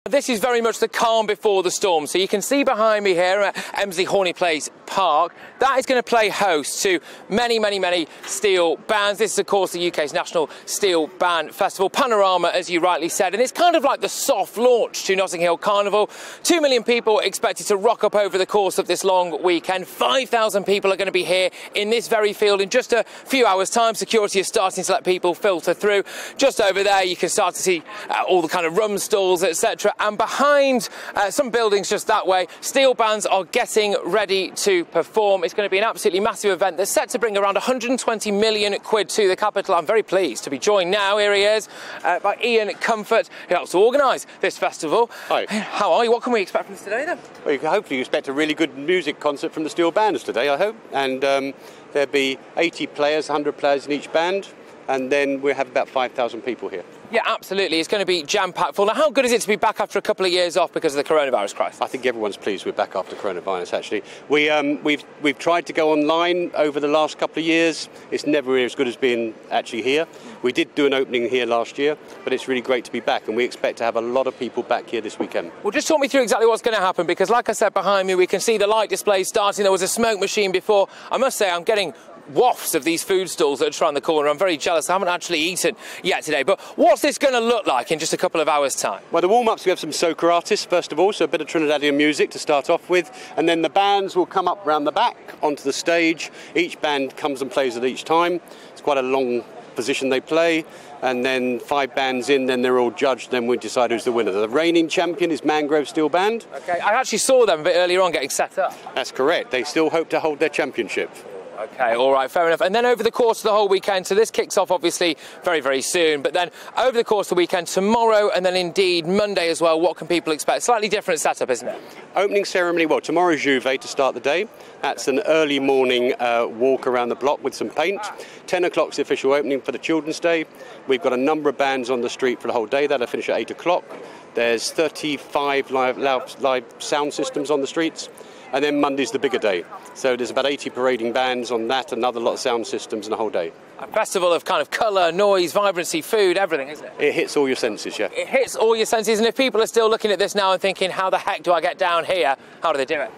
This is very much the calm before the storm. So you can see behind me here at Emsley Horney Place Park, that is going to play host to many steel bands. This is, of course, the UK's National Steel Band Festival. Panorama, as you rightly said, and it's kind of like the soft launch to Notting Hill Carnival. 2 million people expected to rock up over the course of this long weekend. 5,000 people are going to be here in this very field in just a few hours' time. Security is starting to let people filter through. Just over there, you can start to see all the kind of rum stalls, etc. And behind some buildings just that way, steel bands are getting ready to perform. It's going to be an absolutely massive event that's set to bring around 120 million quid to the capital. I'm very pleased to be joined now, here he is, by Ian Comfort, who helps to organise this festival. Hi. How are you? What can we expect from us today then? Well, hopefully you expect a really good music concert from the steel bands today, I hope. And there'll be 80 players, 100 players in each band. And then we'll have about 5,000 people here. Yeah, absolutely. It's going to be jam-packed full. Now, how good is it to be back after a couple of years off because of the coronavirus crisis? I think everyone's pleased we're back after coronavirus, actually. We've tried to go online over the last couple of years. It's never really as good as being actually here. We did do an opening here last year, but it's really great to be back, and we expect to have a lot of people back here this weekend. Well, just talk me through exactly what's going to happen, because like I said, behind me, we can see the light display starting. There was a smoke machine before. I must say, I'm getting wafts of these food stalls that are around the corner. I'm very jealous. I haven't actually eaten yet today. But what's this going to look like in just a couple of hours' time? Well, the warm-ups, we have some soca artists, first of all, so a bit of Trinidadian music to start off with. And then the bands will come up round the back onto the stage. Each band comes and plays at each time. It's quite a long position they play. And then 5 bands in, then they're all judged, then we decide who's the winner. The reigning champion is Mangrove Steel Band. OK, I actually saw them a bit earlier on getting set up. That's correct. They still hope to hold their championship. OK, all right, fair enough. And then over the course of the whole weekend, so this kicks off obviously very soon, but then over the course of the weekend, tomorrow and then indeed Monday as well, what can people expect? Slightly different setup, isn't it? Opening ceremony, well, tomorrow's YouView to start the day. That's an early morning walk around the block with some paint. 10 o'clock's the official opening for the Children's Day. We've got a number of bands on the street for the whole day. That'll finish at 8 o'clock. There's 35 live sound systems on the streets. And then Monday's the bigger day. So there's about 80 parading bands on that, another lot of sound systems and a whole day. A festival of kind of colour, noise, vibrancy, food, everything, isn't it? It hits all your senses, yeah. It hits all your senses, and if people are still looking at this now and thinking, how the heck do I get down here, how do they do it?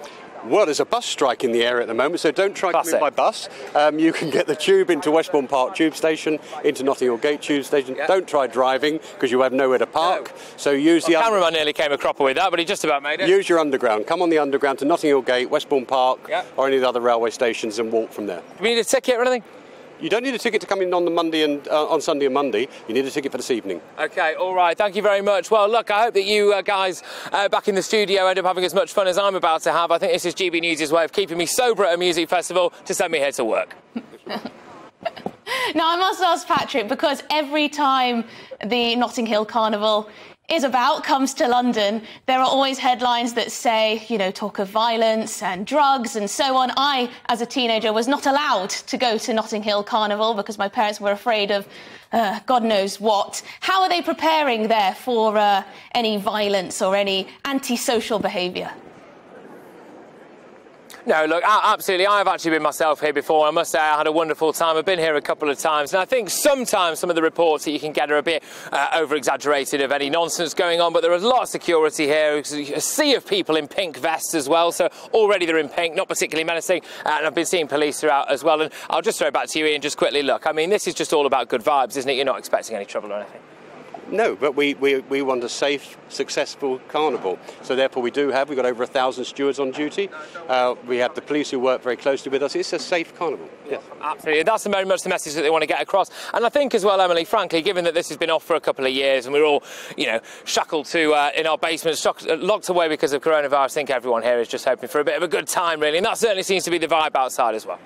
Well, there's a bus strike in the area at the moment, so don't try to move by bus. You can get the tube into Westbourne Park Tube Station, into Notting Hill Gate Tube Station. Yeah. Don't try driving, because you have nowhere to park. No. So use the cameraman nearly came a cropper with that, but he just about made it. Use your underground. Come on the underground to Notting Hill Gate, Westbourne Park, or any of the other railway stations and walk from there. Do we need a ticket or anything? You don't need a ticket to come in on the Monday and on Sunday and Monday. You need a ticket for this evening. OK, all right. Thank you very much. Well, look, I hope that you guys back in the studio end up having as much fun as I'm about to have. I think this is GBNews' way of keeping me sober at a music festival to send me here to work. Now, I must ask Patrick, because every time the Notting Hill Carnival comes to London, there are always headlines that say, you know, talk of violence and drugs and so on. I, as a teenager, was not allowed to go to Notting Hill Carnival because my parents were afraid of God knows what. How are they preparing there for any violence or any antisocial behaviour? No, look, absolutely. I have actually been myself here before. I must say I had a wonderful time. I've been here a couple of times, and I think sometimes some of the reports that you can get are a bit over-exaggerated of any nonsense going on, but there is a lot of security here, a sea of people in pink vests as well, so already they're in pink, not particularly menacing, and I've been seeing police throughout as well. And I'll just throw it back to you, Ian, just quickly. Look, I mean, this is just all about good vibes, isn't it? You're not expecting any trouble or anything. No, but we want a safe, successful carnival. So therefore we've got over 1,000 stewards on duty. We have the police who work very closely with us. It's a safe carnival. Yes. Absolutely. That's very much the message that they want to get across. And I think as well, Emily, frankly, given that this has been off for a couple of years and we're all, you know, shackled to in our basements, locked away because of coronavirus, I think everyone here is just hoping for a bit of a good time, really. And that certainly seems to be the vibe outside as well.